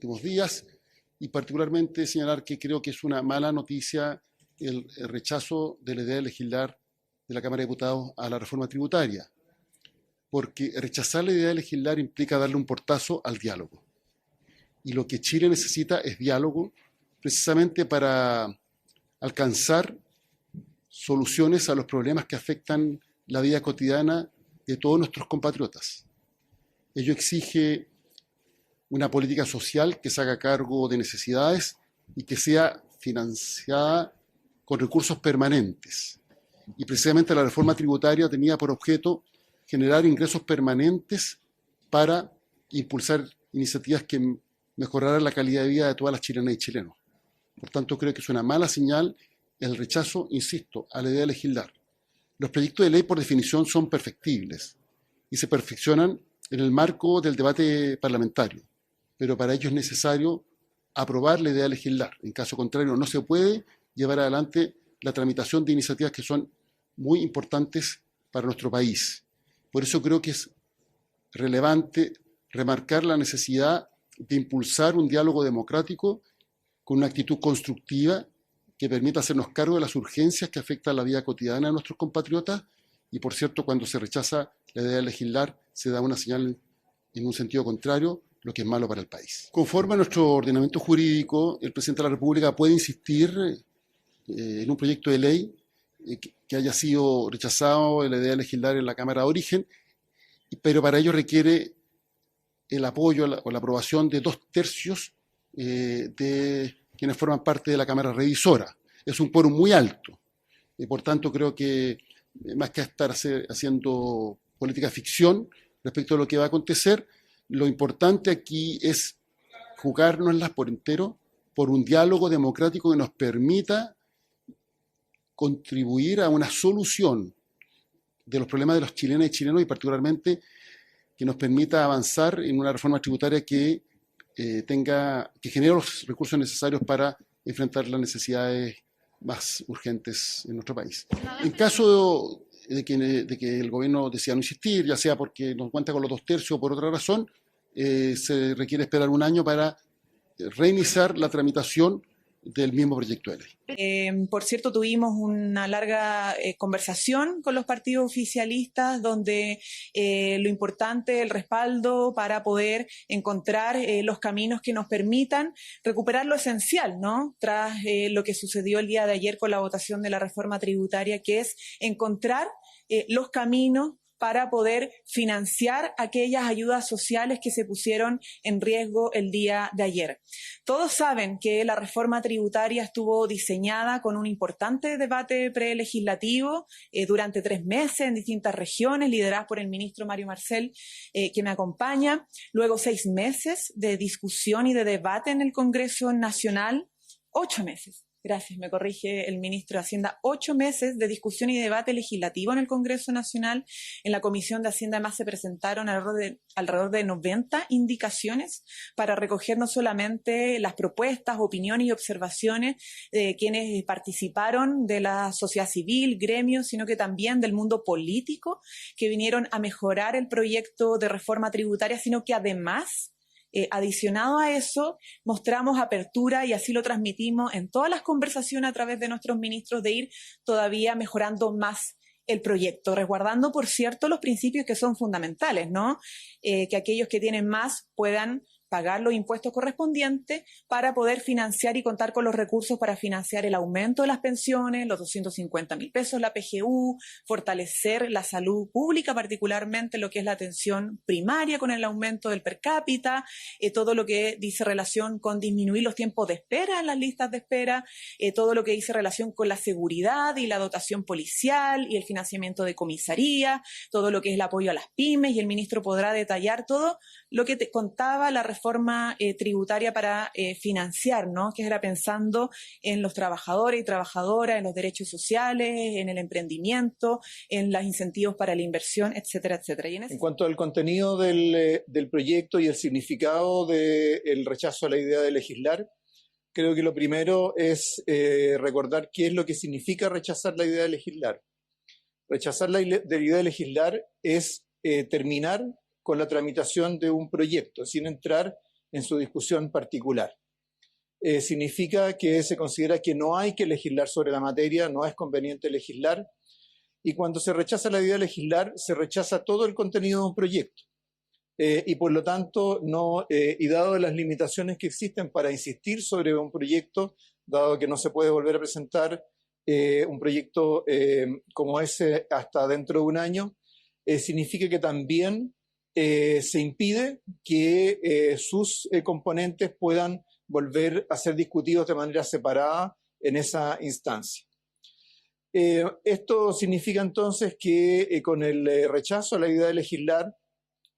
últimos días, y particularmente señalar que creo que es una mala noticia el rechazo de la idea de legislar de la Cámara de Diputados a la reforma tributaria, porque rechazar la idea de legislar implica darle un portazo al diálogo. Y lo que Chile necesita es diálogo precisamente para alcanzar soluciones a los problemas que afectan la vida cotidiana de todos nuestros compatriotas. Ello exige una política social que se haga cargo de necesidades y que sea financiada con recursos permanentes. Y precisamente la reforma tributaria tenía por objeto generar ingresos permanentes para impulsar iniciativas que mejoraran la calidad de vida de todas las chilenas y chilenos. Por tanto, creo que es una mala señal el rechazo, insisto, a la idea de legislar. Los proyectos de ley, por definición, son perfectibles y se perfeccionan en el marco del debate parlamentario, pero para ello es necesario aprobar la idea de legislar. En caso contrario, no se puede llevar adelante la tramitación de iniciativas que son muy importantes para nuestro país. Por eso creo que es relevante remarcar la necesidad de impulsar un diálogo democrático con una actitud constructiva que permita hacernos cargo de las urgencias que afectan la vida cotidiana de nuestros compatriotas. Y, por cierto, cuando se rechaza la idea de legislar, se da una señal en un sentido contrario, lo que es malo para el país. Conforme a nuestro ordenamiento jurídico, el presidente de la República puede insistir en un proyecto de ley que haya sido rechazado la idea de legislar en la Cámara de Origen, pero para ello requiere el apoyo o la aprobación de 2/3 de quienes forman parte de la Cámara Revisora. Es un quórum muy alto. Y por tanto, creo que más que estar haciendo política ficción respecto a lo que va a acontecer, lo importante aquí es jugárnoslas por entero por un diálogo democrático que nos permita contribuir a una solución de los problemas de los chilenos y chilenos, y particularmente que nos permita avanzar en una reforma tributaria que genere los recursos necesarios para enfrentar las necesidades más urgentes en nuestro país. En caso de que el gobierno decida no insistir, ya sea porque no cuenta con los 2/3 o por otra razón, se requiere esperar un año para reiniciar la tramitación del mismo proyecto de ley. Por cierto, tuvimos una larga conversación con los partidos oficialistas donde lo importante, el respaldo para poder encontrar los caminos que nos permitan recuperar lo esencial, ¿no? Tras lo que sucedió el día de ayer con la votación de la reforma tributaria, que es encontrar los caminos para poder financiar aquellas ayudas sociales que se pusieron en riesgo el día de ayer. Todos saben que la reforma tributaria estuvo diseñada con un importante debate prelegislativo durante 3 meses en distintas regiones, lideradas por el ministro Mario Marcel, que me acompaña. Luego 6 meses de discusión y de debate en el Congreso Nacional, 8 meses. Gracias, me corrige el ministro de Hacienda. 8 meses de discusión y debate legislativo en el Congreso Nacional. En la Comisión de Hacienda además se presentaron alrededor de 90 indicaciones para recoger no solamente las propuestas, opiniones y observaciones de quienes participaron de la sociedad civil, gremios, sino que también del mundo político, que vinieron a mejorar el proyecto de reforma tributaria, sino que además adicionado a eso, mostramos apertura y así lo transmitimos en todas las conversaciones a través de nuestros ministros de ir todavía mejorando más el proyecto, resguardando, por cierto, los principios que son fundamentales, ¿no? Que aquellos que tienen más puedan pagar los impuestos correspondientes para poder financiar y contar con los recursos para financiar el aumento de las pensiones, los 250.000 pesos, la PGU, fortalecer la salud pública, particularmente lo que es la atención primaria con el aumento del per cápita, todo lo que dice relación con disminuir los tiempos de espera en las listas de espera, todo lo que dice relación con la seguridad y la dotación policial y el financiamiento de comisaría, todo lo que es el apoyo a las pymes, y el ministro podrá detallar todo lo que te contaba la reforma tributaria para financiar, ¿no? Que era pensando en los trabajadores y trabajadoras, en los derechos sociales, en el emprendimiento, en los incentivos para la inversión, etcétera, etcétera. En cuanto al contenido del proyecto y el significado del rechazo a la idea de legislar, creo que lo primero es recordar qué es lo que significa rechazar la idea de legislar. Rechazar la idea de legislar es terminar con la tramitación de un proyecto, sin entrar en su discusión particular. Significa que se considera que no hay que legislar sobre la materia, no es conveniente legislar, y cuando se rechaza la idea de legislar, se rechaza todo el contenido de un proyecto. Y por lo tanto, y dado las limitaciones que existen para insistir sobre un proyecto, dado que no se puede volver a presentar un proyecto como ese hasta dentro de un año, significa que también se impide que sus componentes puedan volver a ser discutidos de manera separada en esa instancia. Esto significa entonces que con el rechazo a la idea de legislar,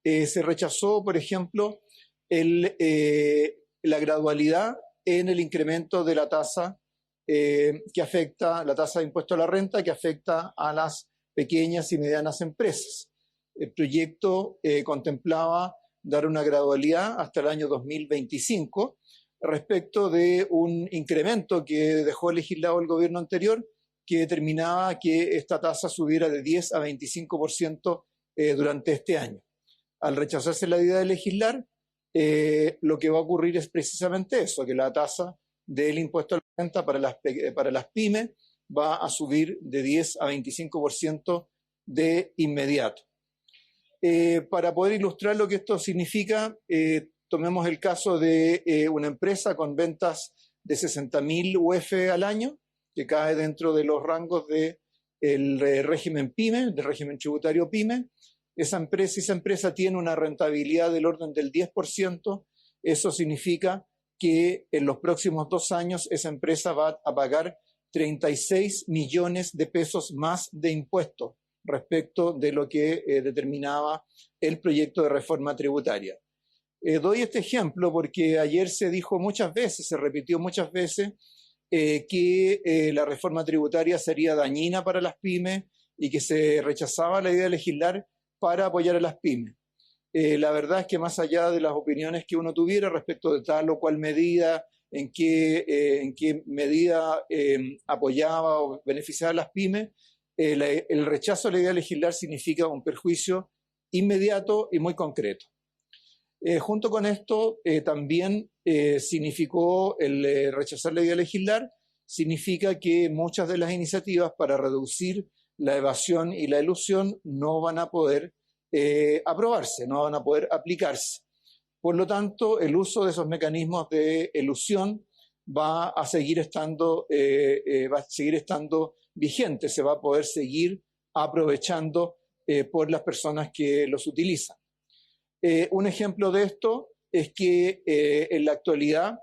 se rechazó, por ejemplo, la gradualidad en el incremento de la tasa que afecta, la tasa de impuesto a la renta que afecta a las pequeñas y medianas empresas. El proyecto contemplaba dar una gradualidad hasta el año 2025 respecto de un incremento que dejó legislado el gobierno anterior, que determinaba que esta tasa subiera de 10 a 25% durante este año. Al rechazarse la idea de legislar, lo que va a ocurrir es precisamente eso, que la tasa del impuesto a la renta para las pymes va a subir de 10 a 25% de inmediato. Para poder ilustrar lo que esto significa, tomemos el caso de una empresa con ventas de 60.000 UF al año, que cae dentro de los rangos del régimen PYME, del régimen tributario PYME. Esa empresa tiene una rentabilidad del orden del 10%. Eso significa que en los próximos 2 años esa empresa va a pagar 36 millones de pesos más de impuestos respecto de lo que determinaba el proyecto de reforma tributaria. Doy este ejemplo porque ayer se dijo muchas veces, se repitió muchas veces, que la reforma tributaria sería dañina para las pymes y que se rechazaba la idea de legislar para apoyar a las pymes. La verdad es que más allá de las opiniones que uno tuviera respecto de tal o cual medida, en qué medida apoyaba o beneficiaba a las pymes, el rechazo a la idea de legislar significa un perjuicio inmediato y muy concreto. Junto con esto, también significó el rechazar la idea de legislar, significa que muchas de las iniciativas para reducir la evasión y la elusión no van a poder aprobarse, no van a poder aplicarse. Por lo tanto, el uso de esos mecanismos de elusión va a seguir estando vigente, se va a poder seguir aprovechando por las personas que los utilizan. Un ejemplo de esto es que en la actualidad,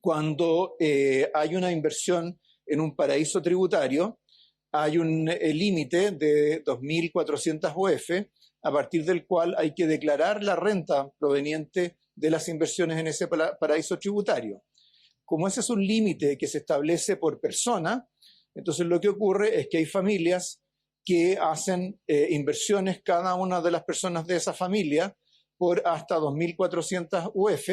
cuando hay una inversión en un paraíso tributario, hay un límite de 2.400 UF, a partir del cual hay que declarar la renta proveniente de las inversiones en ese paraíso tributario. Como ese es un límite que se establece por persona, entonces lo que ocurre es que hay familias que hacen inversiones, cada una de las personas de esa familia, por hasta 2.400 UF,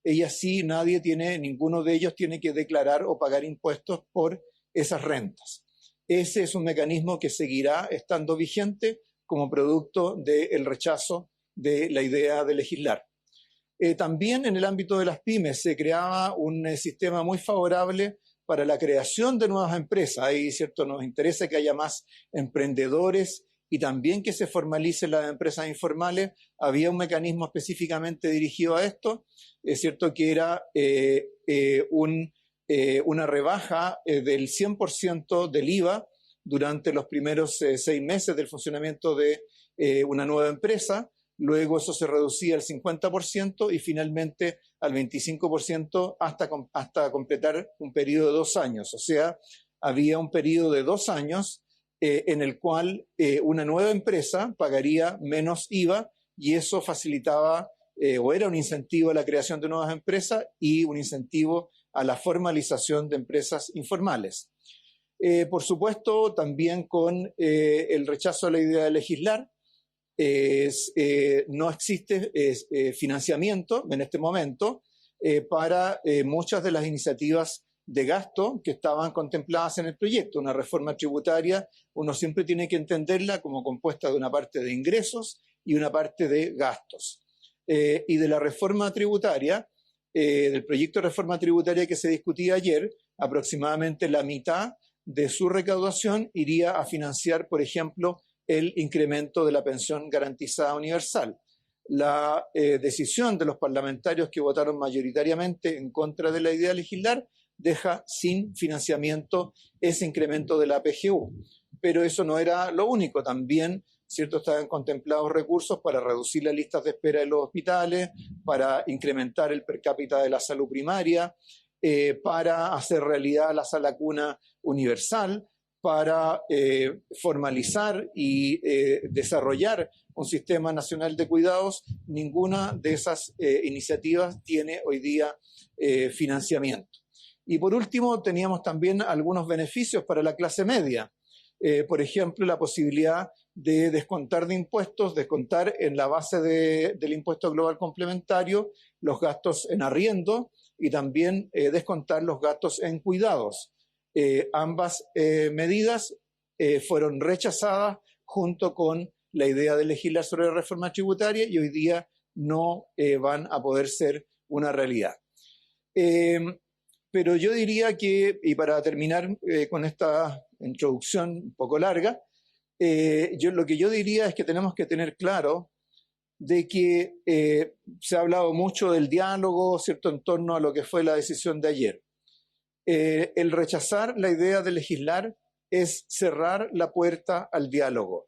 y así ninguno de ellos tiene que declarar o pagar impuestos por esas rentas. Ese es un mecanismo que seguirá estando vigente como producto del rechazo de la idea de legislar. También en el ámbito de las pymes se creaba un sistema muy favorable para la creación de nuevas empresas. Ahí, ¿cierto?, nos interesa que haya más emprendedores y también que se formalicen las empresas informales. Había un mecanismo específicamente dirigido a esto, es cierto que era una rebaja del 100% del IVA durante los primeros 6 meses del funcionamiento de una nueva empresa. Luego eso se reducía al 50% y finalmente al 25% hasta completar un periodo de 2 años. O sea, había un periodo de 2 años en el cual una nueva empresa pagaría menos IVA, y eso facilitaba o era un incentivo a la creación de nuevas empresas y un incentivo a la formalización de empresas informales. Por supuesto, también con el rechazo a la idea de legislar, no existe financiamiento en este momento para muchas de las iniciativas de gasto que estaban contempladas en el proyecto. Una reforma tributaria, uno siempre tiene que entenderla como compuesta de una parte de ingresos y una parte de gastos. y de la reforma tributaria, del proyecto de reforma tributaria que se discutía ayer, aproximadamente la mitad de su recaudación iría a financiar, por ejemplo, el incremento de la pensión garantizada universal. La decisión de los parlamentarios que votaron mayoritariamente en contra de la idea de legislar deja sin financiamiento ese incremento de la PGU. Pero eso no era lo único, también, ¿cierto?, estaban contemplados recursos para reducir las listas de espera de los hospitales, para incrementar el per cápita de la salud primaria, para hacer realidad la sala cuna universal, para formalizar y desarrollar un sistema nacional de cuidados. Ninguna de esas iniciativas tiene hoy día financiamiento. Y por último, teníamos también algunos beneficios para la clase media. Por ejemplo, la posibilidad de descontar de impuestos, descontar en la base del impuesto global complementario los gastos en arriendo y también descontar los gastos en cuidados. Ambas medidas fueron rechazadas junto con la idea de legislar sobre la reforma tributaria y hoy día no van a poder ser una realidad. Pero yo diría que, y para terminar con esta introducción un poco larga, lo que yo diría es que tenemos que tener claro de que se ha hablado mucho del diálogo, ¿cierto?, en torno a lo que fue la decisión de ayer. El rechazar la idea de legislar es cerrar la puerta al diálogo.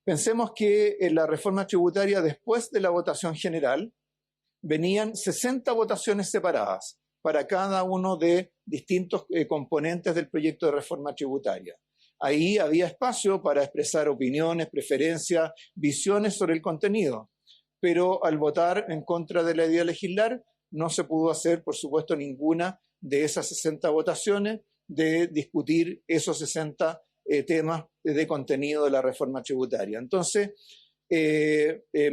Pensemos que en la reforma tributaria, después de la votación general, venían 60 votaciones separadas para cada uno de distintos componentes del proyecto de reforma tributaria. Ahí había espacio para expresar opiniones, preferencias, visiones sobre el contenido, pero al votar en contra de la idea de legislar no se pudo hacer, por supuesto, ninguna de esas 60 votaciones de discutir esos 60 temas de contenido de la reforma tributaria. Entonces,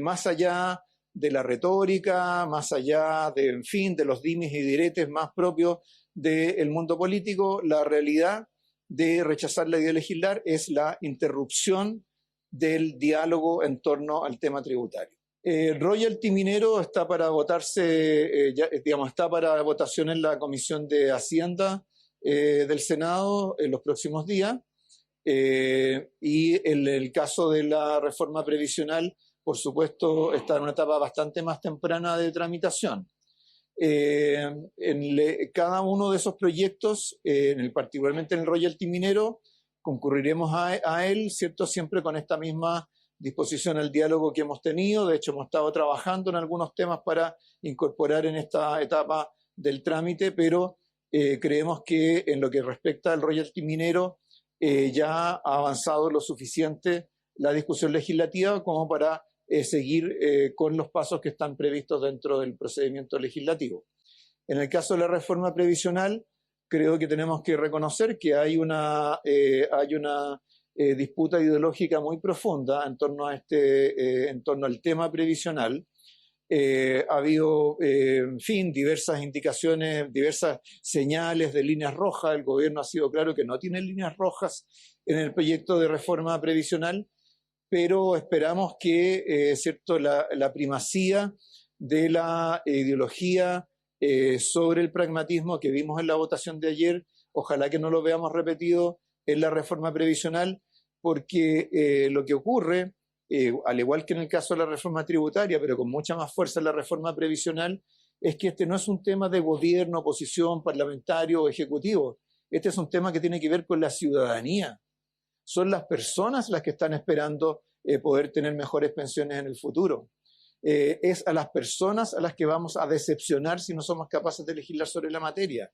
más allá de la retórica, más allá de, en fin, de los dimes y diretes más propios del mundo político, la realidad de rechazar la idea de legislar es la interrupción del diálogo en torno al tema tributario. El royalty minero está para votarse, está para votación en la Comisión de Hacienda del Senado en los próximos días. Y en el caso de la reforma previsional, por supuesto, está en una etapa bastante más temprana de tramitación. Cada uno de esos proyectos, particularmente en el royalty minero, concurriremos a él, ¿cierto?, siempre con esta misma disposición al diálogo que hemos tenido. De hecho, hemos estado trabajando en algunos temas para incorporar en esta etapa del trámite, pero creemos que en lo que respecta al royalty minero ya ha avanzado lo suficiente la discusión legislativa como para seguir con los pasos que están previstos dentro del procedimiento legislativo. En el caso de la reforma previsional, creo que tenemos que reconocer que hay una disputa ideológica muy profunda en torno al tema previsional. Ha habido, en fin, diversas indicaciones, diversas señales de líneas rojas. El gobierno ha sido claro que no tiene líneas rojas en el proyecto de reforma previsional, pero esperamos que la primacía de la ideología sobre el pragmatismo que vimos en la votación de ayer, ojalá que no lo veamos repetido en la reforma previsional, porque lo que ocurre, al igual que en el caso de la reforma tributaria, pero con mucha más fuerza en la reforma previsional, es que este no es un tema de gobierno, oposición, parlamentario o ejecutivo. Este es un tema que tiene que ver con la ciudadanía. Son las personas las que están esperando poder tener mejores pensiones en el futuro. Es a las personas a las que vamos a decepcionar si no somos capaces de legislar sobre la materia.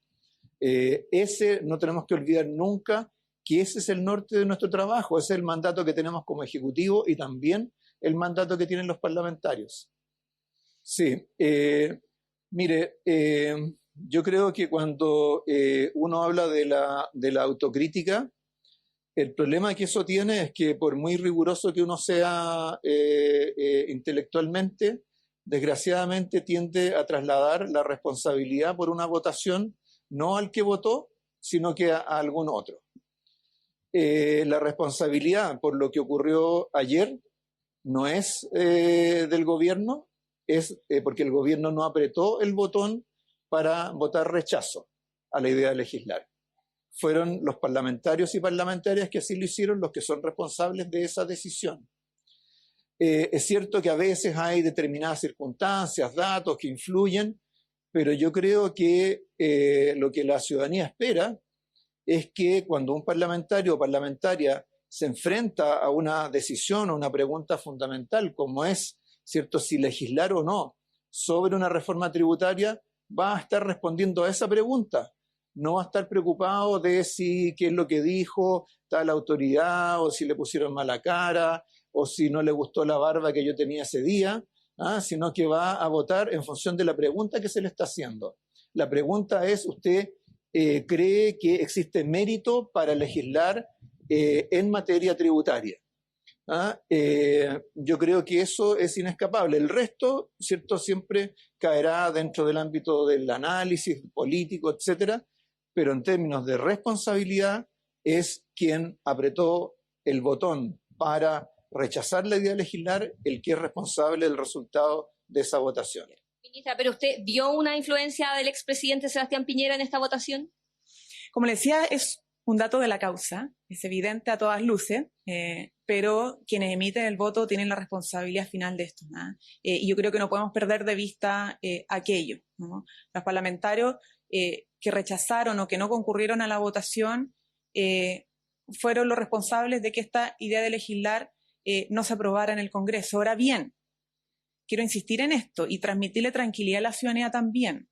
No tenemos que olvidar nunca que ese es el norte de nuestro trabajo, ese es el mandato que tenemos como Ejecutivo y también el mandato que tienen los parlamentarios. Sí, mire, yo creo que cuando uno habla de la autocrítica, el problema que eso tiene es que por muy riguroso que uno sea intelectualmente, desgraciadamente tiende a trasladar la responsabilidad por una votación no al que votó, sino que a algún otro. La responsabilidad por lo que ocurrió ayer no es del gobierno, es porque el gobierno no apretó el botón para votar rechazo a la idea de legislar. Fueron los parlamentarios y parlamentarias que así lo hicieron los que son responsables de esa decisión. Es cierto que a veces hay determinadas circunstancias, datos que influyen, pero yo creo que lo que la ciudadanía espera es que cuando un parlamentario o parlamentaria se enfrenta a una decisión o una pregunta fundamental, como es, ¿cierto?, si legislar o no sobre una reforma tributaria, va a estar respondiendo a esa pregunta. No va a estar preocupado de si qué es lo que dijo tal autoridad, o si le pusieron mala cara, o si no le gustó la barba que yo tenía ese día, sino que va a votar en función de la pregunta que se le está haciendo. La pregunta es, ¿usted cree que existe mérito para legislar en materia tributaria? Yo creo que eso es inescapable. El resto, ¿cierto?, siempre caerá dentro del ámbito del análisis político, etcétera, pero en términos de responsabilidad es quien apretó el botón para rechazar la idea de legislar el que es responsable del resultado de esa votación. Ministra, ¿pero usted vio una influencia del expresidente Sebastián Piñera en esta votación? Como le decía, es un dato de la causa, es evidente a todas luces, pero quienes emiten el voto tienen la responsabilidad final de esto, ¿no? Y yo creo que no podemos perder de vista aquello, ¿no? Los parlamentarios que rechazaron o que no concurrieron a la votación fueron los responsables de que esta idea de legislar no se aprobara en el Congreso. Ahora bien, quiero insistir en esto y transmitirle tranquilidad a la ciudadanía también.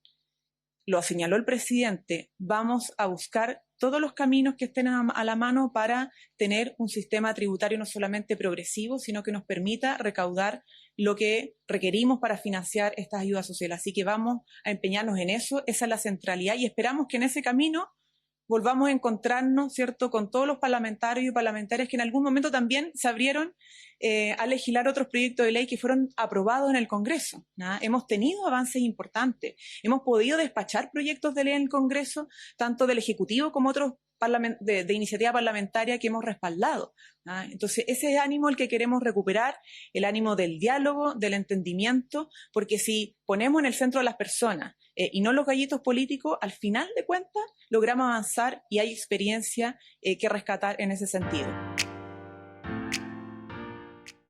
Lo señaló el presidente, vamos a buscar todos los caminos que estén a la mano para tener un sistema tributario no solamente progresivo, sino que nos permita recaudar lo que requerimos para financiar estas ayudas sociales. Así que vamos a empeñarnos en eso, esa es la centralidad, y esperamos que en ese camino volvamos a encontrarnos, ¿cierto?, con todos los parlamentarios y parlamentarias que en algún momento también se abrieron a legislar otros proyectos de ley que fueron aprobados en el Congreso, ¿no? Hemos tenido avances importantes, hemos podido despachar proyectos de ley en el Congreso, tanto del Ejecutivo como otros de iniciativa parlamentaria que hemos respaldado, ¿no? Entonces, ese es el ánimo el que queremos recuperar, el ánimo del diálogo, del entendimiento, porque si ponemos en el centro a las personas y no los gallitos políticos, al final de cuentas logramos avanzar y hay experiencia que rescatar en ese sentido.